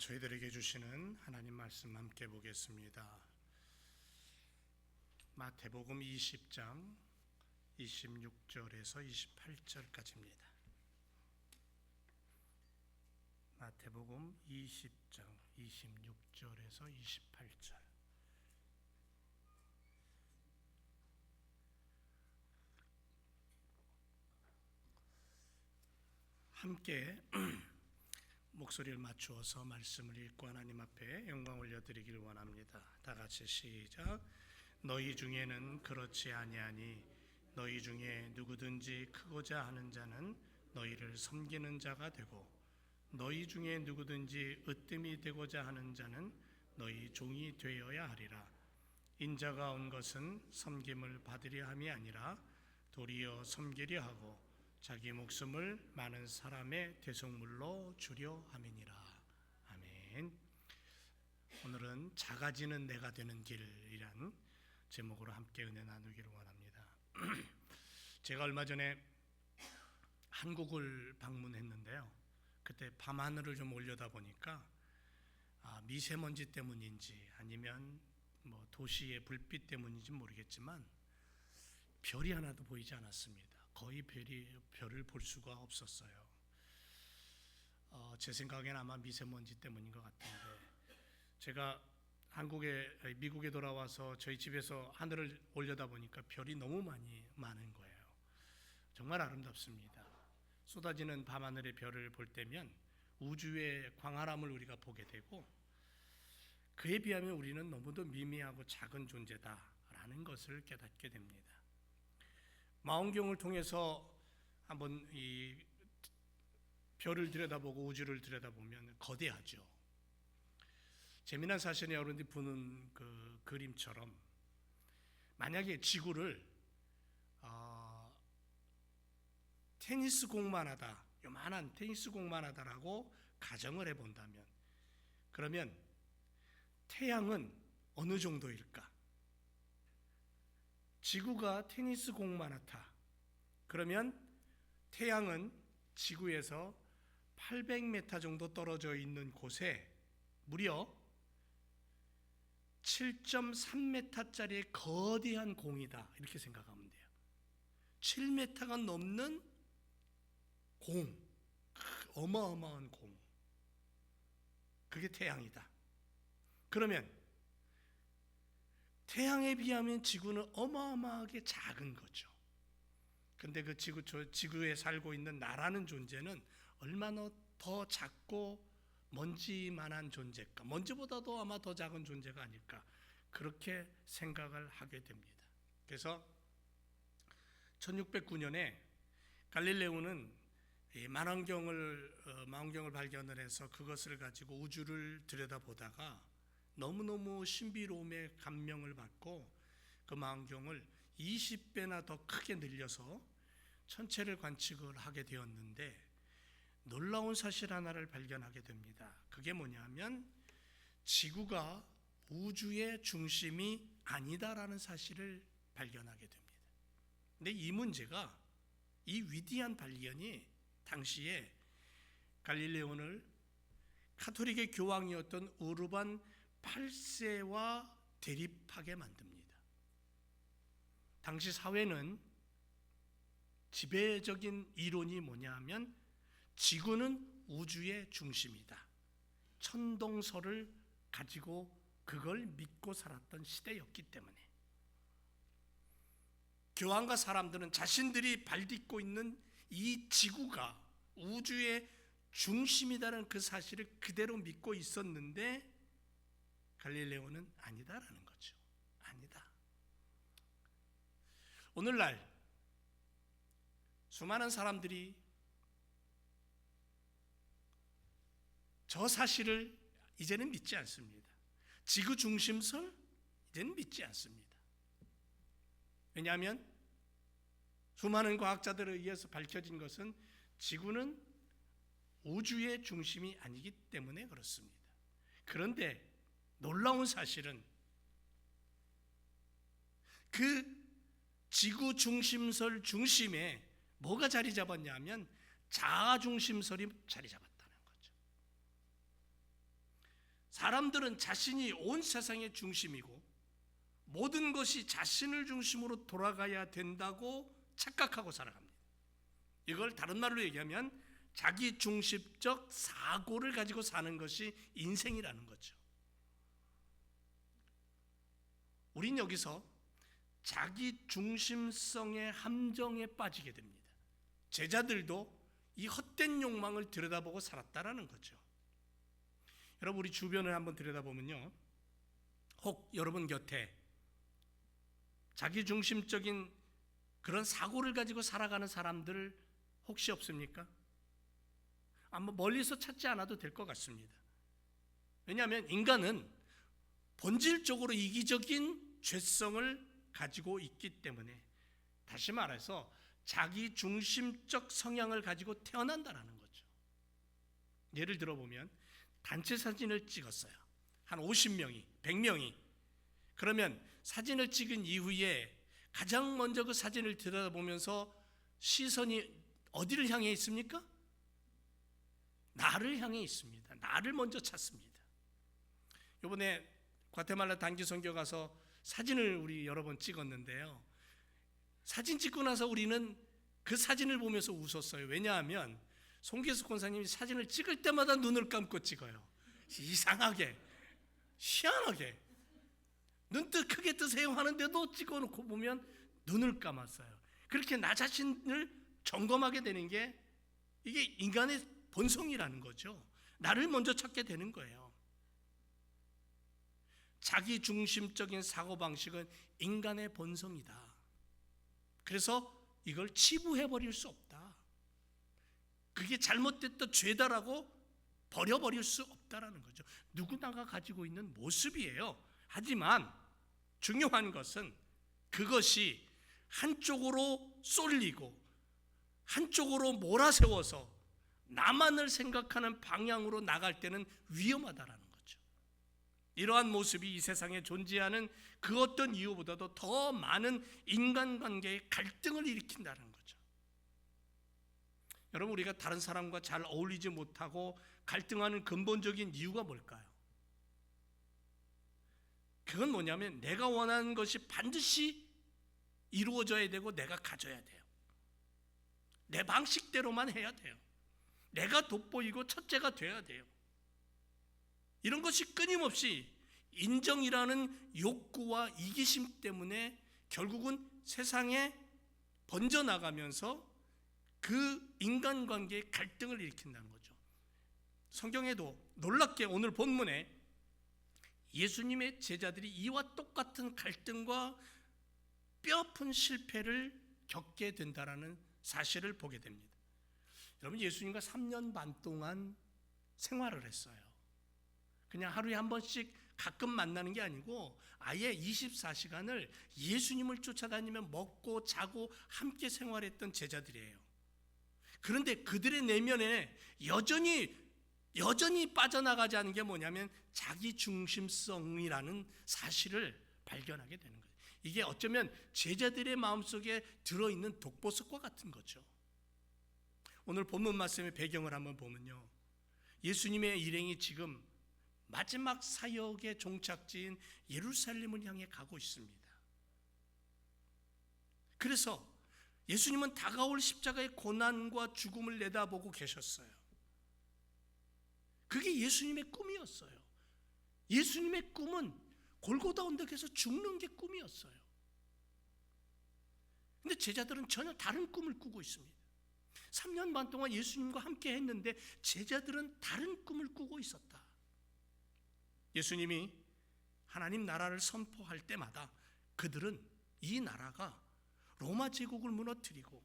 저희들에게 주시는 하나님 말씀 함께 보겠습니다. 마태복음 20장 26절에서 28절까지입니다. 마태복음 20장 26절에서 28절. 함께 목소리를 맞추어서 말씀을 읽고 하나님 앞에 영광 올려드리길 원합니다. 다 같이 시작. 너희 중에는 그렇지 아니하니 너희 중에 누구든지 크고자 하는 자는 너희를 섬기는 자가 되고 너희 중에 누구든지 으뜸이 되고자 하는 자는 너희 종이 되어야 하리라. 인자가 온 것은 섬김을 받으려 함이 아니라 도리어 섬기려 하고 자기 목숨을 많은 사람의 대속물로 주려 함이니라. 아멘. 오늘은 작아지는 내가 되는 길이란 제목으로 함께 은혜 나누기를 원합니다. 제가 얼마 전에 한국을 방문했는데요. 그때 밤하늘을 좀 올려다 보니까 미세먼지 때문인지 아니면 도시의 불빛 때문인지 모르겠지만 별이 하나도 보이지 않았습니다. 거의 별을 볼 수가 없었어요. 제 생각엔 아마 미세먼지 때문인 것 같은데, 제가 미국에 돌아와서 저희 집에서 하늘을 올려다 보니까 별이 너무 많은 거예요. 정말 아름답습니다. 쏟아지는 밤하늘의 별을 볼 때면 우주의 광활함을 우리가 보게 되고, 그에 비하면 우리는 너무도 미미하고 작은 존재다라는 것을 깨닫게 됩니다. 망원경을 통해서 한번 이 별을 들여다보고 우주를 들여다보면 거대하죠. 재미난 사실은 여러분들이 보는 그 그림처럼 만약에 지구를 테니스공만 하다, 요만한 테니스공만 하다라고 가정을 해본다면, 그러면 태양은 어느 정도일까? 지구가 테니스 공만 하다. 그러면 태양은 지구에서 800m 정도 떨어져 있는 곳에 무려 7.3m짜리의 거대한 공이다. 이렇게 생각하면 돼요. 7m가 넘는 공, 어마어마한 공. 그게 태양이다. 그러면 태양에 비하면 지구는 어마어마하게 작은 거죠. 근데 그 지구에 살고 있는 나라는 존재는 얼마나 더 작고 먼지만한 존재일까? 먼지보다도 아마 더 작은 존재가 아닐까? 그렇게 생각을 하게 됩니다. 그래서 1609년에 갈릴레오는 망원경을 발견을 해서 그것을 가지고 우주를 들여다보다가 너무너무 신비로움에 감명을 받고 그 망원경을 20배나 더 크게 늘려서 천체를 관측을 하게 되었는데, 놀라운 사실 하나를 발견하게 됩니다. 그게 뭐냐면 지구가 우주의 중심이 아니다라는 사실을 발견하게 됩니다. 근데 이 문제가, 이 위대한 발견이 당시에 갈릴레오를 카톨릭의 교황이었던 우르반 8세와 대립하게 만듭니다. 당시 사회는 지배적인 이론이 뭐냐 하면 지구는 우주의 중심이다. 천동설을 가지고 그걸 믿고 살았던 시대였기 때문에 교황과 사람들은 자신들이 발딛고 있는 이 지구가 우주의 중심이다라는 그 사실을 그대로 믿고 있었는데, 갈릴레오는 아니다라는 거죠. 아니다. 오늘날 수많은 사람들이 저 사실을 이제는 믿지 않습니다. 지구 중심설 이제는 믿지 않습니다. 왜냐하면 수많은 과학자들에 의해서 밝혀진 것은 지구는 우주의 중심이 아니기 때문에 그렇습니다. 그런데 놀라운 사실은 그 지구 중심설 중심에 뭐가 자리 잡았냐면 자아 중심설이 자리 잡았다는 거죠. 사람들은 자신이 온 세상의 중심이고 모든 것이 자신을 중심으로 돌아가야 된다고 착각하고 살아갑니다. 이걸 다른 말로 얘기하면 자기 중심적 사고를 가지고 사는 것이 인생이라는 거죠. 우린 여기서 자기 중심성의 함정에 빠지게 됩니다. 제자들도 이 헛된 욕망을 들여다보고 살았다라는 거죠. 여러분, 우리 주변을 한번 들여다보면요, 혹 여러분 곁에 자기 중심적인 그런 사고를 가지고 살아가는 사람들 혹시 없습니까? 아마 멀리서 찾지 않아도 될 것 같습니다. 왜냐하면 인간은 본질적으로 이기적인 죄성을 가지고 있기 때문에, 다시 말해서 자기 중심적 성향을 가지고 태어난다는 거죠. 예를 들어보면 단체 사진을 찍었어요. 한 50명이, 100명이. 그러면 사진을 찍은 이후에 가장 먼저 그 사진을 들여다보면서 시선이 어디를 향해 있습니까? 나를 향해 있습니다. 나를 먼저 찾습니다. 이번에 과테말라 단기 선교 가서 사진을 우리 여러 번 찍었는데요, 사진 찍고 나서 우리는 그 사진을 보면서 웃었어요. 왜냐하면 송계숙 권사님이 사진을 찍을 때마다 눈을 감고 찍어요. 이상하게, 희한하게 눈 크게 뜨세요 하는데도 찍어놓고 보면 눈을 감았어요. 그렇게 나 자신을 점검하게 되는 게 이게 인간의 본성이라는 거죠. 나를 먼저 찾게 되는 거예요. 자기 중심적인 사고방식은 인간의 본성이다. 그래서 이걸 치부해버릴 수 없다. 그게 잘못됐다, 죄다라고 버려버릴 수 없다라는 거죠. 누구나가 가지고 있는 모습이에요. 하지만 중요한 것은 그것이 한쪽으로 쏠리고 한쪽으로 몰아세워서 나만을 생각하는 방향으로 나갈 때는 위험하다라는 거죠. 이러한 모습이 이 세상에 존재하는 그 어떤 이유보다도 더 많은 인간관계의 갈등을 일으킨다는 거죠. 여러분, 우리가 다른 사람과 잘 어울리지 못하고 갈등하는 근본적인 이유가 뭘까요? 그건 뭐냐면 내가 원하는 것이 반드시 이루어져야 되고 내가 가져야 돼요. 내 방식대로만 해야 돼요. 내가 돋보이고 첫째가 돼야 돼요. 이런 것이 끊임없이 인정이라는 욕구와 이기심 때문에 결국은 세상에 번져나가면서 그 인간관계의 갈등을 일으킨다는 거죠. 성경에도 놀랍게 오늘 본문에 예수님의 제자들이 이와 똑같은 갈등과 뼈아픈 실패를 겪게 된다는 사실을 보게 됩니다. 여러분, 예수님과 3년 반 동안 생활을 했어요. 그냥 하루에 한 번씩 가끔 만나는 게 아니고 아예 24시간을 예수님을 쫓아다니며 먹고 자고 함께 생활했던 제자들이에요. 그런데 그들의 내면에 여전히 빠져나가지 않은 게 뭐냐면 자기 중심성이라는 사실을 발견하게 되는 거예요. 이게 어쩌면 제자들의 마음속에 들어있는 독보석과 같은 거죠. 오늘 본문 말씀의 배경을 한번 보면요, 예수님의 일행이 지금 마지막 사역의 종착지인 예루살렘을 향해 가고 있습니다. 그래서 예수님은 다가올 십자가의 고난과 죽음을 내다보고 계셨어요. 그게 예수님의 꿈이었어요. 예수님의 꿈은 골고다 언덕에서 죽는 게 꿈이었어요. 근데 제자들은 전혀 다른 꿈을 꾸고 있습니다. 3년 반 동안 예수님과 함께 했는데 제자들은 다른 꿈을 꾸고 있었다. 예수님이 하나님 나라를 선포할 때마다 그들은 이 나라가 로마 제국을 무너뜨리고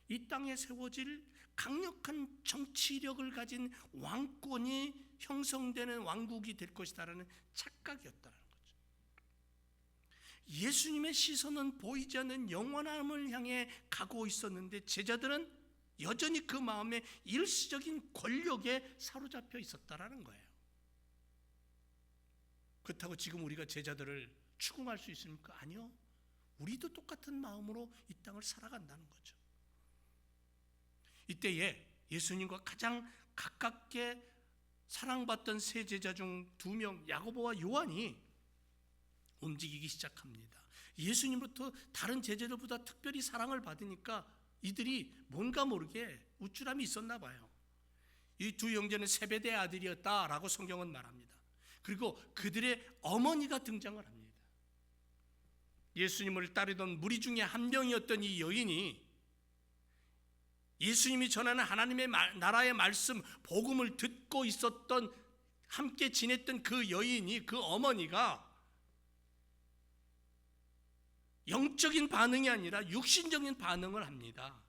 이 땅에 세워질 강력한 정치력을 가진 왕권이 형성되는 왕국이 될 것이다라는 착각이었다는 거죠. 예수님의 시선은 보이지 않는 영원함을 향해 가고 있었는데 제자들은 여전히 그 마음에 일시적인 권력에 사로잡혀 있었다라는 거예요. 그렇다고 지금 우리가 제자들을 추궁할 수 있습니까? 아니요. 우리도 똑같은 마음으로 이 땅을 살아간다는 거죠. 이때에 예수님과 가장 가깝게 사랑받던 세 제자 중 2명 야고보와 요한이 움직이기 시작합니다. 예수님부터 다른 제자들보다 특별히 사랑을 받으니까 이들이 뭔가 모르게 우쭐함이 있었나 봐요. 이 두 형제는 세베대의 아들이었다라고 성경은 말합니다. 그리고 그들의 어머니가 등장을 합니다. 예수님을 따르던 무리 중에 한 명이었던 이 여인이 예수님이 전하는 하나님의 나라의 말씀, 복음을 듣고 있었던, 함께 지냈던 그 여인이, 그 어머니가 영적인 반응이 아니라 육신적인 반응을 합니다.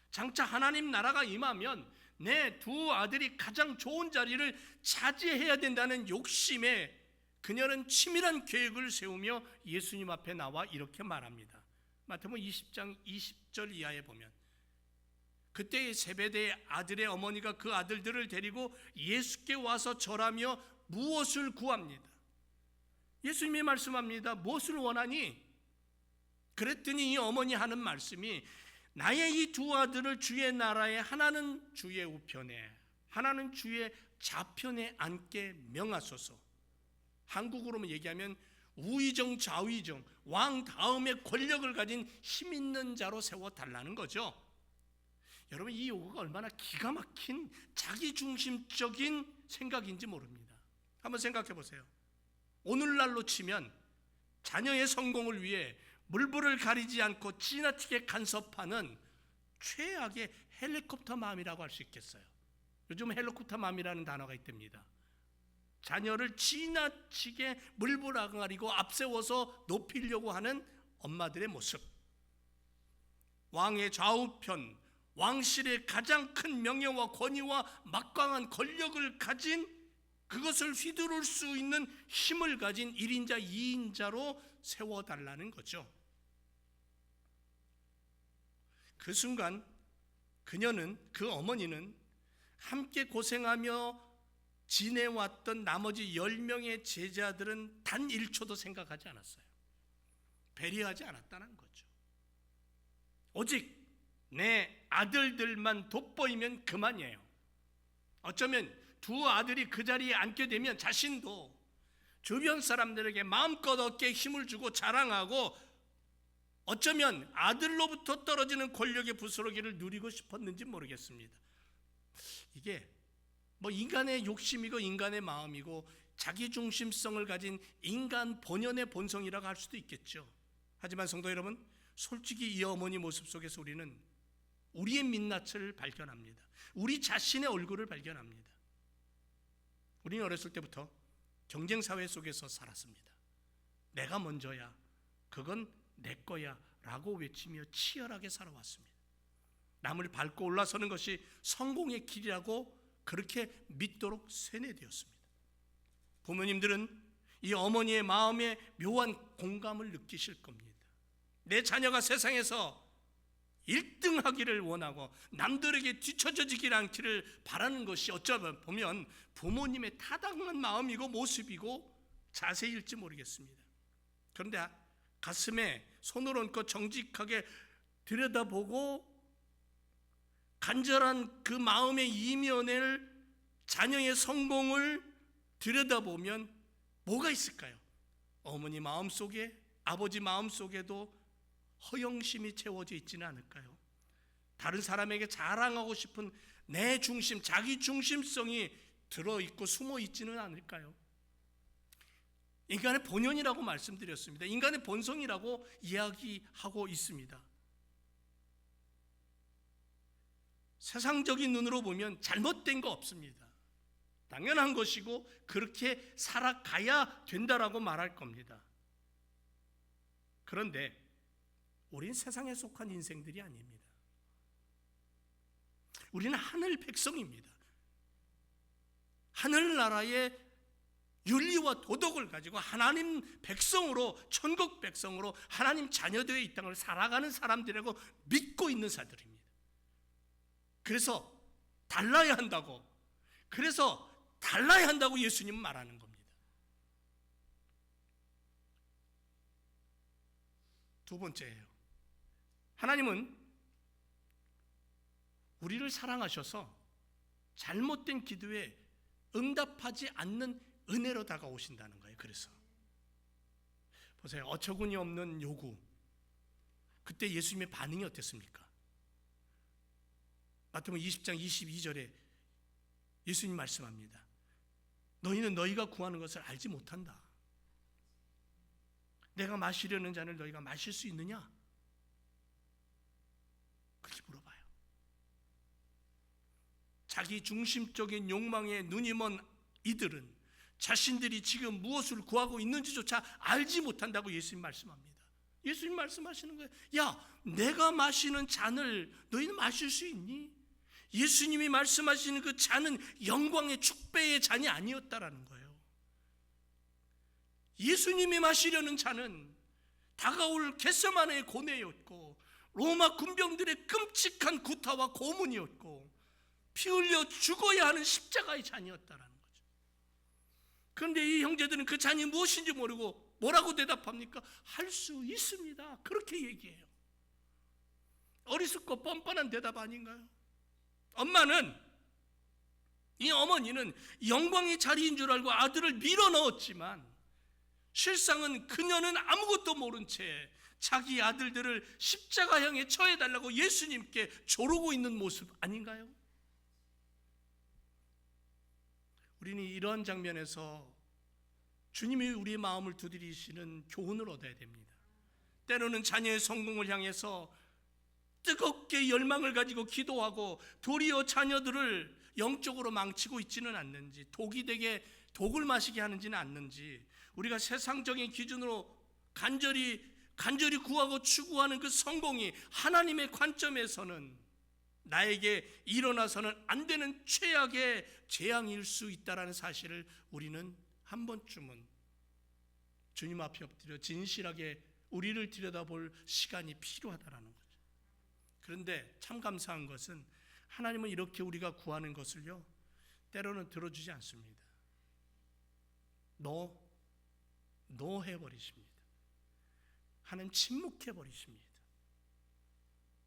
장차 하나님 나라가 임하면 내 두 아들이 가장 좋은 자리를 차지해야 된다는 욕심에 그녀는 치밀한 계획을 세우며 예수님 앞에 나와 이렇게 말합니다. 마태복음 20장 20절 이하에 보면 그때 세베대의 아들의 어머니가 그 아들들을 데리고 예수께 와서 절하며 무엇을 구합니다. 예수님이 말씀합니다. 무엇을 원하니? 그랬더니 이 어머니 하는 말씀이 나의 이 두 아들을 주의 나라에 하나는 주의 우편에 하나는 주의 좌편에 앉게 명하소서. 한국으로 얘기하면 우의정 좌의정, 왕 다음에 권력을 가진 힘 있는 자로 세워달라는 거죠. 여러분, 이 요구가 얼마나 기가 막힌 자기중심적인 생각인지 모릅니다. 한번 생각해 보세요. 오늘날로 치면 자녀의 성공을 위해 물불을 가리지 않고 지나치게 간섭하는 최악의 헬리콥터 맘이라고 할 수 있겠어요. 요즘 헬리콥터 맘이라는 단어가 있답니다. 자녀를 지나치게 물불가리고 앞세워서 높이려고 하는 엄마들의 모습. 왕의 좌우편, 왕실의 가장 큰 명예와 권위와 막강한 권력을 가진, 그것을 휘두를 수 있는 힘을 가진 1인자 2인자로 세워달라는 거죠. 그 순간 그녀는, 그 어머니는 함께 고생하며 지내왔던 나머지 10명의 제자들은 단 1초도 생각하지 않았어요. 배려하지 않았다는 거죠. 오직 내 아들들만 돋보이면 그만이에요. 어쩌면 두 아들이 그 자리에 앉게 되면 자신도 주변 사람들에게 마음껏 어깨에 힘을 주고 자랑하고 어쩌면 아들로부터 떨어지는 권력의 부스러기를 누리고 싶었는지 모르겠습니다. 이게 뭐 인간의 욕심이고 인간의 마음이고 자기중심성을 가진 인간 본연의 본성이라고 할 수도 있겠죠. 하지만 성도 여러분, 솔직히 이 어머니 모습 속에서 우리는 우리의 민낯을 발견합니다. 우리 자신의 얼굴을 발견합니다. 우리는 어렸을 때부터 경쟁사회 속에서 살았습니다. 내가 먼저야, 그건 내 거야 라고 외치며 치열하게 살아왔습니다. 남을 밟고 올라서는 것이 성공의 길이라고 그렇게 믿도록 세뇌되었습니다. 부모님들은 이 어머니의 마음에 묘한 공감을 느끼실 겁니다. 내 자녀가 세상에서 1등 하기를 원하고 남들에게 뒤처지지 않기를 바라는 것이 어쩌면 보면 부모님의 타당한 마음이고 모습이고 자세일지 모르겠습니다. 그런데 가슴에 손을 얹고 정직하게 들여다보고 간절한 그 마음의 이면을, 자녀의 성공을 들여다보면 뭐가 있을까요? 어머니 마음속에, 아버지 마음속에도 허영심이 채워져 있지는 않을까요? 다른 사람에게 자랑하고 싶은 내 중심, 자기 중심성이 들어있고 숨어 있지는 않을까요? 인간의 본연이라고 말씀드렸습니다. 인간의 본성이라고 이야기하고 있습니다. 세상적인 눈으로 보면 잘못된 거 없습니다. 당연한 것이고 그렇게 살아가야 된다라고 말할 겁니다. 그런데 우린 세상에 속한 인생들이 아닙니다. 우리는 하늘 백성입니다. 하늘나라의 윤리와 도덕을 가지고 하나님 백성으로, 천국 백성으로 하나님 자녀되어 이 땅을 살아가는 사람들이라고 믿고 있는 사람들입니다. 그래서 달라야 한다고 예수님은 말하는 겁니다. 두 번째예요. 하나님은 우리를 사랑하셔서 잘못된 기도에 응답하지 않는 은혜로 다가오신다는 거예요. 그래서 보세요. 어처구니 없는 요구. 그때 예수님의 반응이 어땠습니까? 마태복음 20장 22절에 예수님 말씀합니다. 너희는 너희가 구하는 것을 알지 못한다. 내가 마시려는 잔을 너희가 마실 수 있느냐? 그렇게 물어봐요. 자기 중심적인 욕망에 눈이 먼 이들은 자신들이 지금 무엇을 구하고 있는지조차 알지 못한다고 예수님 말씀합니다. 예수님 말씀하시는 거예요. 야, 내가 마시는 잔을 너희는 마실 수 있니? 예수님이 말씀하시는 그 잔은 영광의 축배의 잔이 아니었다라는 거예요. 예수님이 마시려는 잔은 다가올 겟세마네의 고뇌였고 로마 군병들의 끔찍한 구타와 고문이었고 피 흘려 죽어야 하는 십자가의 잔이었다라는 거죠. 그런데 이 형제들은 그 잔이 무엇인지 모르고 뭐라고 대답합니까? 할 수 있습니다. 그렇게 얘기해요. 어리석고 뻔뻔한 대답 아닌가요? 이 어머니는 영광의 자리인 줄 알고 아들을 밀어 넣었지만 실상은 그녀는 아무것도 모른 채 자기 아들들을 십자가형에 처해달라고 예수님께 조르고 있는 모습 아닌가요? 우리는 이러한 장면에서 주님이 우리의 마음을 두드리시는 교훈을 얻어야 됩니다. 때로는 자녀의 성공을 향해서 뜨겁게 열망을 가지고 기도하고 도리어 자녀들을 영적으로 망치고 있지는 않는지, 독이 되게 독을 마시게 하는지는 않는지, 우리가 세상적인 기준으로 간절히 구하고 추구하는 그 성공이 하나님의 관점에서는 나에게 일어나서는 안 되는 최악의 재앙일 수 있다는 사실을 우리는 한 번쯤은 주님 앞에 엎드려 진실하게 우리를 들여다볼 시간이 필요하다는 거죠. 그런데 참 감사한 것은 하나님은 이렇게 우리가 구하는 것을요, 때로는 들어주지 않습니다. 노 해버리십니다. 하나님 침묵해버리십니다.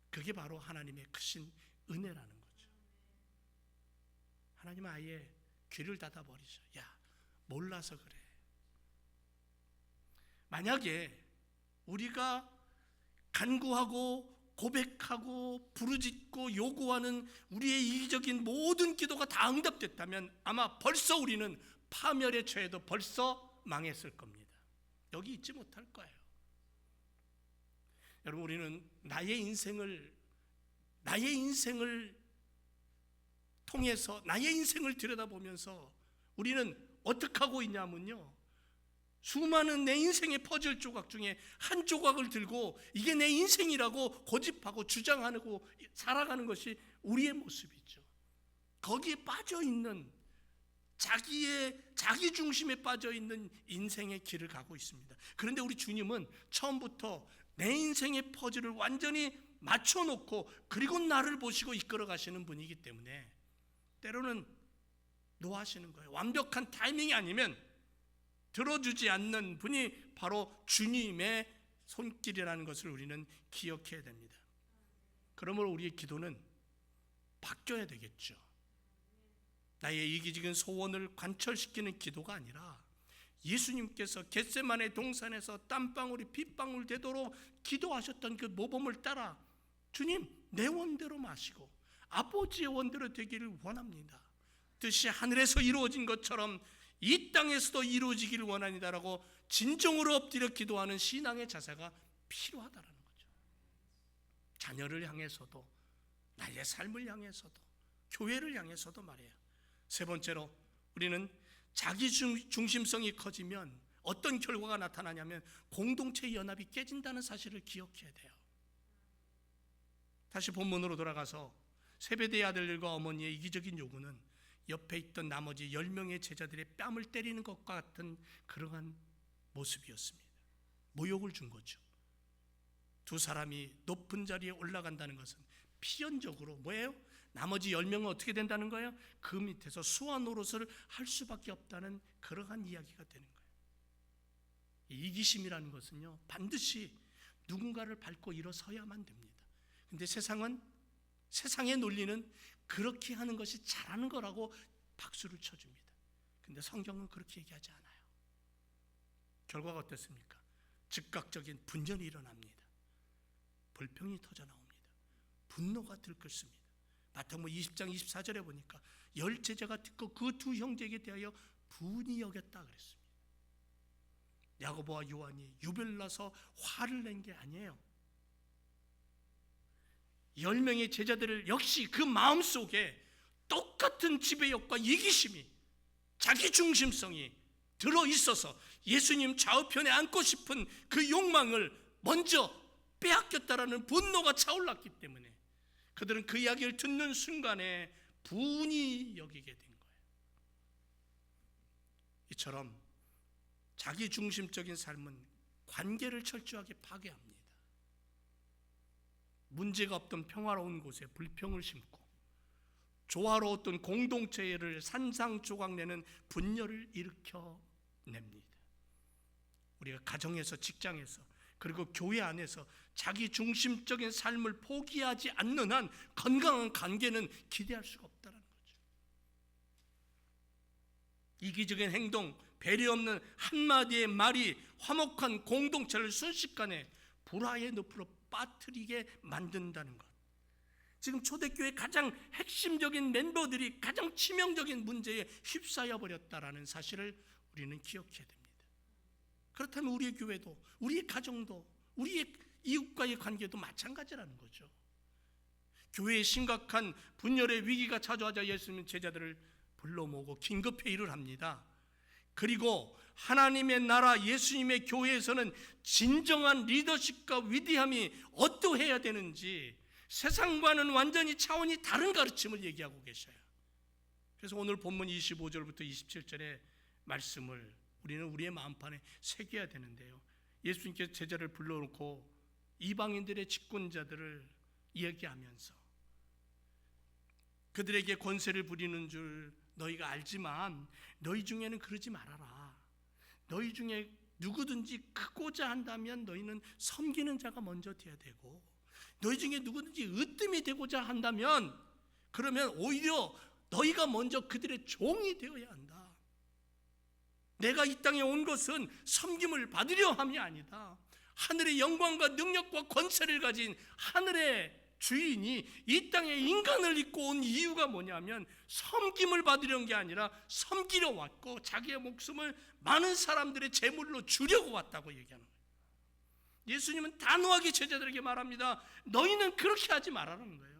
그게 바로 하나님의 크신 은혜라는 거죠. 하나님은 아예 귀를 닫아버리죠. 야, 몰라서 그래. 만약에 우리가 간구하고 고백하고 부르짖고 요구하는 우리의 이기적인 모든 기도가 다 응답됐다면 아마 벌써 우리는 파멸에 처해도 벌써 망했을 겁니다. 여기 있지 못할 거예요. 여러분, 우리는 나의 인생을 통해서 나의 인생을 들여다보면서 우리는 어떻게 하고 있냐면요, 수많은 내 인생의 퍼즐 조각 중에 한 조각을 들고 이게 내 인생이라고 고집하고 주장하고 살아가는 것이 우리의 모습이죠. 거기에 빠져있는 자기 중심에 빠져있는 인생의 길을 가고 있습니다. 그런데 우리 주님은 처음부터 내 인생의 퍼즐을 완전히 맞춰놓고 그리고 나를 보시고 이끌어 가시는 분이기 때문에 때로는 노하시는 거예요. 완벽한 타이밍이 아니면 들어주지 않는 분이 바로 주님의 손길이라는 것을 우리는 기억해야 됩니다. 그러므로 우리의 기도는 바뀌어야 되겠죠. 나의 이기적인 소원을 관철시키는 기도가 아니라 예수님께서 겟세마네 동산에서 땀방울이 핏방울 되도록 기도하셨던 그 모범을 따라 주님, 내 원대로 마시고 아버지의 원대로 되기를 원합니다. 뜻이 하늘에서 이루어진 것처럼 이 땅에서도 이루어지기를 원합니다라고 진정으로 엎드려 기도하는 신앙의 자세가 필요하다는 거죠. 자녀를 향해서도, 나의 삶을 향해서도, 교회를 향해서도 말이에요. 세 번째로, 우리는 자기 중심성이 커지면 어떤 결과가 나타나냐면 공동체의 연합이 깨진다는 사실을 기억해야 돼요. 다시 본문으로 돌아가서 세베대의 아들들과 어머니의 이기적인 요구는 옆에 있던 나머지 10명의 제자들의 뺨을 때리는 것과 같은 그러한 모습이었습니다. 모욕을 준 거죠. 두 사람이 높은 자리에 올라간다는 것은 필연적으로 뭐예요? 나머지 10명은 어떻게 된다는 거예요? 그 밑에서 수와 노릇을 할 수밖에 없다는 그러한 이야기가 되는 거예요. 이기심이라는 것은요, 반드시 누군가를 밟고 일어서야만 됩니다. 근데 세상의 논리는 그렇게 하는 것이 잘하는 거라고 박수를 쳐줍니다. 근데 성경은 그렇게 얘기하지 않아요. 결과가 어떻습니까? 즉각적인 분열이 일어납니다. 불평이 터져 나옵니다. 분노가 들끓습니다. 마태복음 20장 24절에 보니까 열 제자가 듣고 그 두 형제에게 대하여 분이 여겼다 그랬습니다. 야고보와 요한이 유별나서 화를 낸 게 아니에요. 10명의 제자들을 역시 그 마음속에 똑같은 지배욕과 이기심이, 자기 중심성이 들어있어서 예수님 좌우편에 앉고 싶은 그 욕망을 먼저 빼앗겼다라는 분노가 차올랐기 때문에 그들은 그 이야기를 듣는 순간에 분이 여기게 된 거예요. 이처럼 자기 중심적인 삶은 관계를 철저하게 파괴합니다. 문제가 없던 평화로운 곳에 불평을 심고 조화로웠던 공동체를 산산조각내는 분열을 일으켜냅니다. 우리가 가정에서, 직장에서, 그리고 교회 안에서 자기 중심적인 삶을 포기하지 않는 한 건강한 관계는 기대할 수가 없다는 거죠. 이기적인 행동, 배려 없는 한마디의 말이 화목한 공동체를 순식간에 불화의 늪으로 빠뜨리게 만든다는 것. 지금 초대교회 가장 핵심적인 멤버들이 가장 치명적인 문제에 휩싸여 버렸다라는 사실을 우리는 기억해야 됩니다. 그렇다면 우리의 교회도, 우리의 가정도, 우리의 이웃과의 관계도 마찬가지라는 거죠. 교회에 심각한 분열의 위기가 찾아오자 예수님은 제자들을 불러 모으고 긴급회의를 합니다. 그리고 하나님의 나라, 예수님의 교회에서는 진정한 리더십과 위대함이 어떠해야 되는지 세상과는 완전히 차원이 다른 가르침을 얘기하고 계셔요. 그래서 오늘 본문 25절부터 27절의 말씀을 우리는 우리의 마음판에 새겨야 되는데요, 예수님께서 제자를 불러놓고 이방인들의 직분자들을 이야기하면서 그들에게 권세를 부리는 줄 너희가 알지만 너희 중에는 그러지 말아라. 너희 중에 누구든지 크고자 한다면 너희는 섬기는 자가 먼저 되어야 되고, 너희 중에 누구든지 으뜸이 되고자 한다면 그러면 오히려 너희가 먼저 그들의 종이 되어야 한다. 내가 이 땅에 온 것은 섬김을 받으려 함이 아니다. 하늘의 영광과 능력과 권세를 가진 하늘의 주인이 이 땅에 인간을 입고 온 이유가 뭐냐면 섬김을 받으려는 게 아니라 섬기려 왔고 자기의 목숨을 많은 사람들의 제물로 주려고 왔다고 얘기하는 거예요. 예수님은 단호하게 제자들에게 말합니다. 너희는 그렇게 하지 말라는 거예요.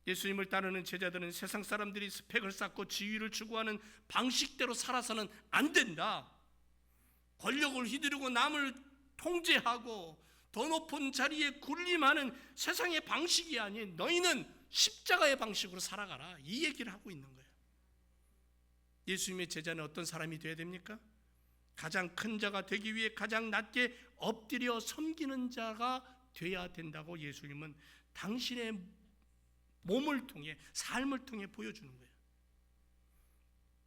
예수님을 따르는 제자들은 세상 사람들이 스펙을 쌓고 지위를 추구하는 방식대로 살아서는 안 된다. 권력을 휘두르고 남을 통제하고 더 높은 자리에 군림하는 세상의 방식이 아닌 너희는 십자가의 방식으로 살아가라, 이 얘기를 하고 있는 거예요. 예수님의 제자는 어떤 사람이 되어야 됩니까? 가장 큰 자가 되기 위해 가장 낮게 엎드려 섬기는 자가 되어야 된다고 예수님은 당신의 몸을 통해, 삶을 통해 보여주는 거예요.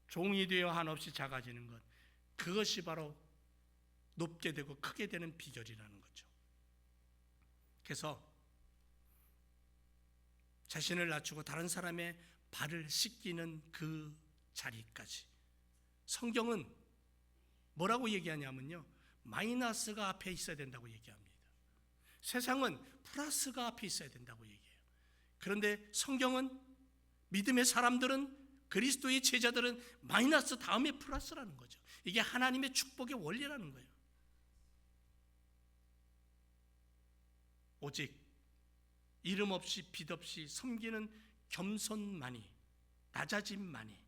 종이 되어 한없이 작아지는 것, 그것이 바로 높게 되고 크게 되는 비결이라는 거죠. 그래서 자신을 낮추고 다른 사람의 발을 씻기는 그 자리까지 성경은 뭐라고 얘기하냐면요, 마이너스가 앞에 있어야 된다고 얘기합니다. 세상은 플러스가 앞에 있어야 된다고 얘기해요. 그런데 성경은, 믿음의 사람들은, 그리스도의 제자들은 마이너스 다음에 플러스라는 거죠. 이게 하나님의 축복의 원리라는 거예요. 오직 이름 없이 빚 없이 섬기는 겸손만이, 낮아짐만이,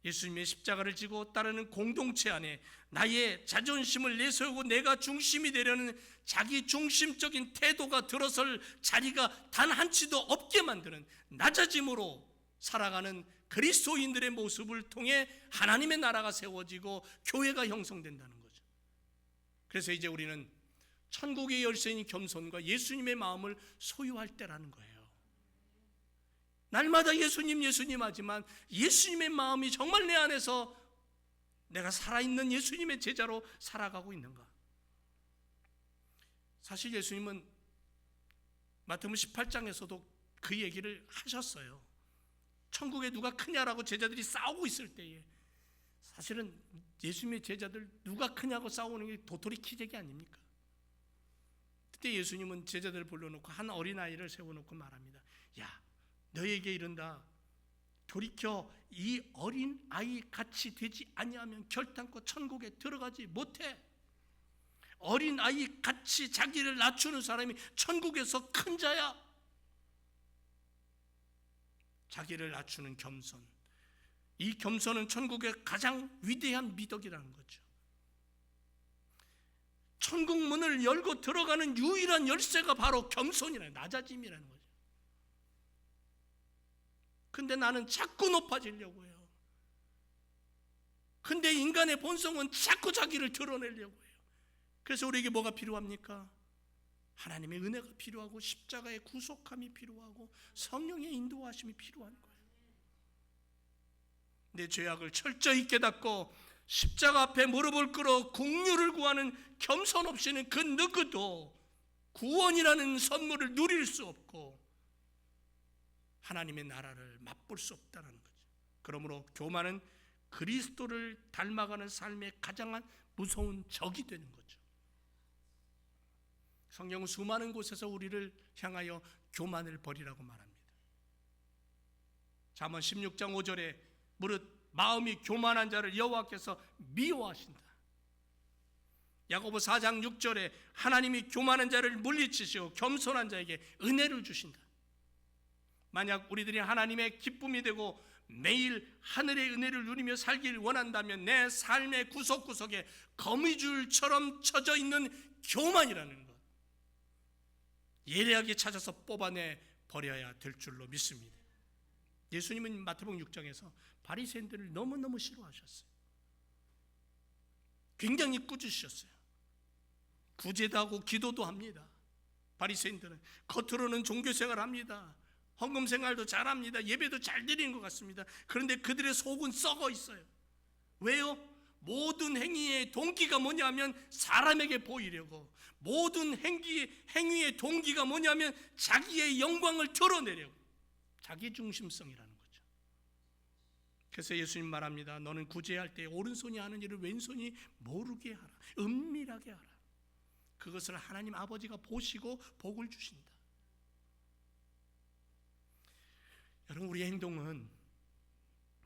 예수님의 십자가를 지고 따르는 공동체 안에 나의 자존심을 내세우고 내가 중심이 되려는 자기 중심적인 태도가 들어설 자리가 단 한치도 없게 만드는 낮아짐으로 살아가는 그리스도인들의 모습을 통해 하나님의 나라가 세워지고 교회가 형성된다는 거죠. 그래서 이제 우리는 천국의 열쇠인 겸손과 예수님의 마음을 소유할 때라는 거예요. 날마다 예수님 예수님 하지만 예수님의 마음이 정말 내 안에서 내가 살아있는 예수님의 제자로 살아가고 있는가? 사실 예수님은 마태복음 18장에서도 그 얘기를 하셨어요. 천국에 누가 크냐라고 제자들이 싸우고 있을 때에 사실은 예수님의 제자들 누가 크냐고 싸우는 게 도토리 키재기 아닙니까? 그때 예수님은 제자들을 불러놓고 한 어린아이를 세워놓고 말합니다. 야, 너에게 이른다. 돌이켜 이 어린아이 같이 되지 아니하면 결단코 천국에 들어가지 못해. 어린아이 같이 자기를 낮추는 사람이 천국에서 큰 자야. 자기를 낮추는 겸손, 이 겸손은 천국의 가장 위대한 미덕이라는 거죠. 천국 문을 열고 들어가는 유일한 열쇠가 바로 겸손이라는, 낮아짐이라는 거죠. 근데 나는 자꾸 높아지려고 해요. 근데 인간의 본성은 자꾸 자기를 드러내려고 해요. 그래서 우리에게 뭐가 필요합니까? 하나님의 은혜가 필요하고 십자가의 구속함이 필요하고 성령의 인도하심이 필요한 거예요. 내 죄악을 철저히 깨닫고 십자가 앞에 무릎을 꿇어 긍휼을 구하는 겸손 없이는 그 누구도 구원이라는 선물을 누릴 수 없고 하나님의 나라를 맛볼 수 없다는 거죠. 그러므로 교만은 그리스도를 닮아가는 삶의 가장 무서운 적이 되는 거죠. 성경은 수많은 곳에서 우리를 향하여 교만을 버리라고 말합니다. 잠언 16장 5절에 무릇 마음이 교만한 자를 여호와께서 미워하신다. 야고보 4장 6절에 하나님이 교만한 자를 물리치시고 겸손한 자에게 은혜를 주신다. 만약 우리들이 하나님의 기쁨이 되고 매일 하늘의 은혜를 누리며 살길 원한다면 내 삶의 구석구석에 거미줄처럼 쳐져 있는 교만이라는 것, 예리하게 찾아서 뽑아내 버려야 될 줄로 믿습니다. 예수님은 마태복음 6장에서 바리새인들을 너무너무 싫어하셨어요. 굉장히 꾸짖으셨어요. 구제도 하고 기도도 합니다. 바리새인들은 겉으로는 종교생활을 합니다. 헌금생활도 잘합니다. 예배도 잘 드리는 것 같습니다. 그런데 그들의 속은 썩어 있어요. 왜요? 모든 행위의 동기가 뭐냐면 사람에게 보이려고, 모든 행위의 동기가 뭐냐면 자기의 영광을 드러내려고, 자기중심성이라는 거죠. 그래서 예수님 말합니다. 너는 구제할 때 오른손이 하는 일을 왼손이 모르게 하라. 은밀하게 하라. 그것을 하나님 아버지가 보시고 복을 주신다. 여러분, 우리의 행동은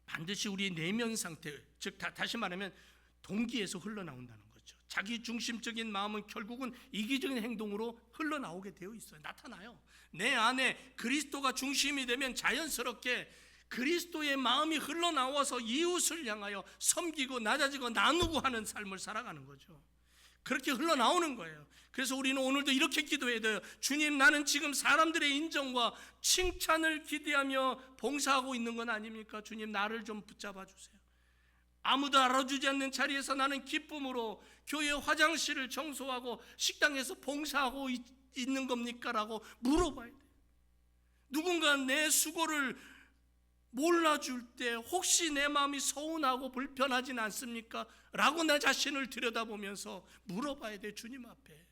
반드시 우리의 내면 상태, 즉 다시 말하면 동기에서 흘러나온다는 거죠. 자기 중심적인 마음은 결국은 이기적인 행동으로 흘러나오게 되어 있어요. 나타나요. 내 안에 그리스도가 중심이 되면 자연스럽게 그리스도의 마음이 흘러나와서 이웃을 향하여 섬기고 낮아지고 나누고 하는 삶을 살아가는 거죠. 그렇게 흘러나오는 거예요. 그래서 우리는 오늘도 이렇게 기도해야 돼요. 주님, 나는 지금 사람들의 인정과 칭찬을 기대하며 봉사하고 있는 건 아닙니까? 주님, 나를 좀 붙잡아 주세요. 아무도 알아주지 않는 자리에서 나는 기쁨으로 교회 화장실을 청소하고 식당에서 봉사하고 있는 겁니까? 라고 물어봐야 돼요. 누군가 내 수고를 몰라줄 때 혹시 내 마음이 서운하고 불편하진 않습니까? 라고 나 자신을 들여다보면서 물어봐야 돼. 주님 앞에.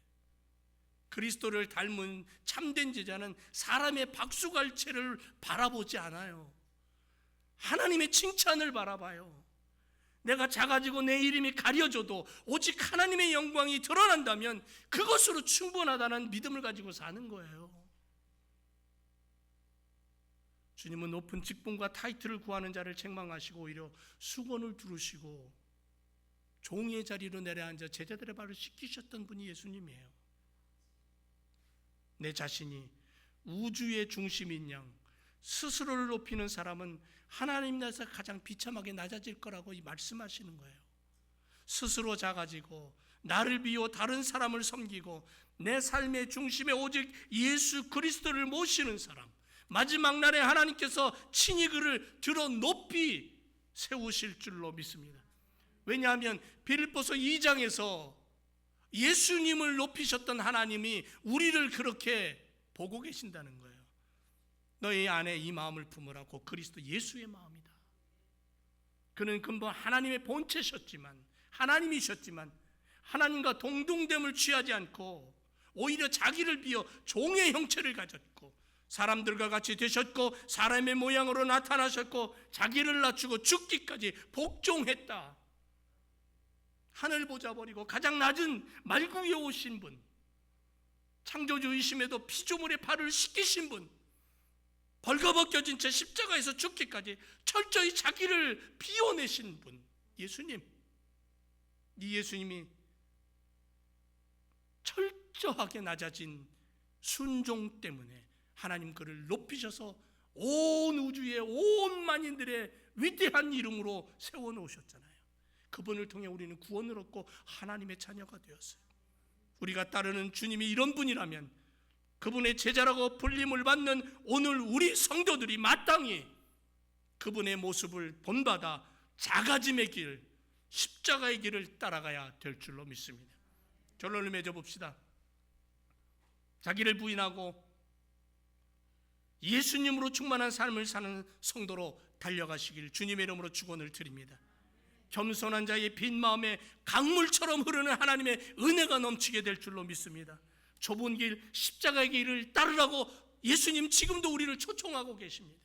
그리스도를 닮은 참된 제자는 사람의 박수갈채를 바라보지 않아요. 하나님의 칭찬을 바라봐요. 내가 작아지고 내 이름이 가려져도 오직 하나님의 영광이 드러난다면 그것으로 충분하다는 믿음을 가지고 사는 거예요. 주님은 높은 직분과 타이틀을 구하는 자를 책망하시고 오히려 수건을 두르시고 종의 자리로 내려앉아 제자들의 발을 씻기셨던 분이 예수님이에요. 내 자신이 우주의 중심인 양 스스로를 높이는 사람은 하나님 나라에서 가장 비참하게 낮아질 거라고 말씀하시는 거예요. 스스로 작아지고 나를 비워 다른 사람을 섬기고 내 삶의 중심에 오직 예수 그리스도를 모시는 사람, 마지막 날에 하나님께서 친히 그를 들어 높이 세우실 줄로 믿습니다. 왜냐하면 빌립보서 2장에서 예수님을 높이셨던 하나님이 우리를 그렇게 보고 계신다는 거예요. 너희 안에 이 마음을 품으라고. 그리스도 예수의 마음이다. 그는 근본 하나님의 본체셨지만, 하나님이셨지만 하나님과 동등됨을 취하지 않고 오히려 자기를 비워 종의 형체를 가졌고 사람들과 같이 되셨고 사람의 모양으로 나타나셨고 자기를 낮추고 죽기까지 복종했다. 하늘 보좌 버리고 가장 낮은 말구 위에 오신 분, 창조주이심에도 피조물의 발을 씻기신 분, 벌거벗겨진 채 십자가에서 죽기까지 철저히 자기를 비워내신 분, 예수님. 이 예수님이 철저하게 낮아진 순종 때문에 하나님 그를 높이셔서 온 우주의 온 만인들의 위대한 이름으로 세워놓으셨잖아요. 그분을 통해 우리는 구원을 얻고 하나님의 자녀가 되었어요. 우리가 따르는 주님이 이런 분이라면 그분의 제자라고 불림을 받는 오늘 우리 성도들이 마땅히 그분의 모습을 본받아 작아짐의 길, 십자가의 길을 따라가야 될 줄로 믿습니다. 결론을 맺어봅시다. 자기를 부인하고 예수님으로 충만한 삶을 사는 성도로 달려가시길 주님의 이름으로 축원을 드립니다. 겸손한 자의 빈 마음에 강물처럼 흐르는 하나님의 은혜가 넘치게 될 줄로 믿습니다. 좁은 길, 십자가의 길을 따르라고 예수님 지금도 우리를 초청하고 계십니다.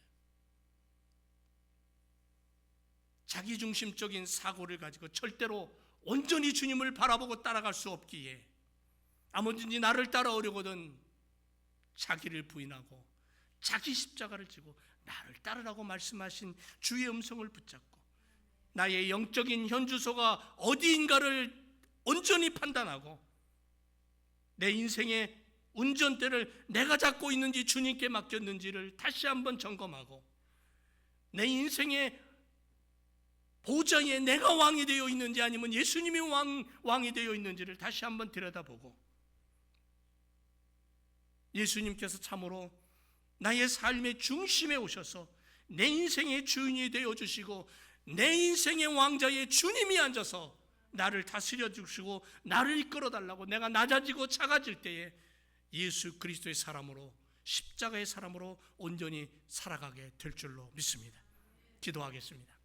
자기중심적인 사고를 가지고 절대로 온전히 주님을 바라보고 따라갈 수 없기에 아무든지 나를 따라오려거든 자기를 부인하고 자기 십자가를 지고 나를 따르라고 말씀하신 주의 음성을 붙잡고 나의 영적인 현주소가 어디인가를 온전히 판단하고 내 인생의 운전대를 내가 잡고 있는지 주님께 맡겼는지를 다시 한번 점검하고 내 인생의 보좌에 내가 왕이 되어 있는지 아니면 예수님이 왕이 되어 있는지를 다시 한번 들여다보고 예수님께서 참으로 나의 삶의 중심에 오셔서 내 인생의 주인이 되어주시고 내 인생의 왕자에 주님이 앉아서 나를 다스려 주시고 나를 이끌어 달라고 내가 낮아지고 작아질 때에 예수 그리스도의 사람으로 십자가의 사람으로 온전히 살아가게 될 줄로 믿습니다. 기도하겠습니다.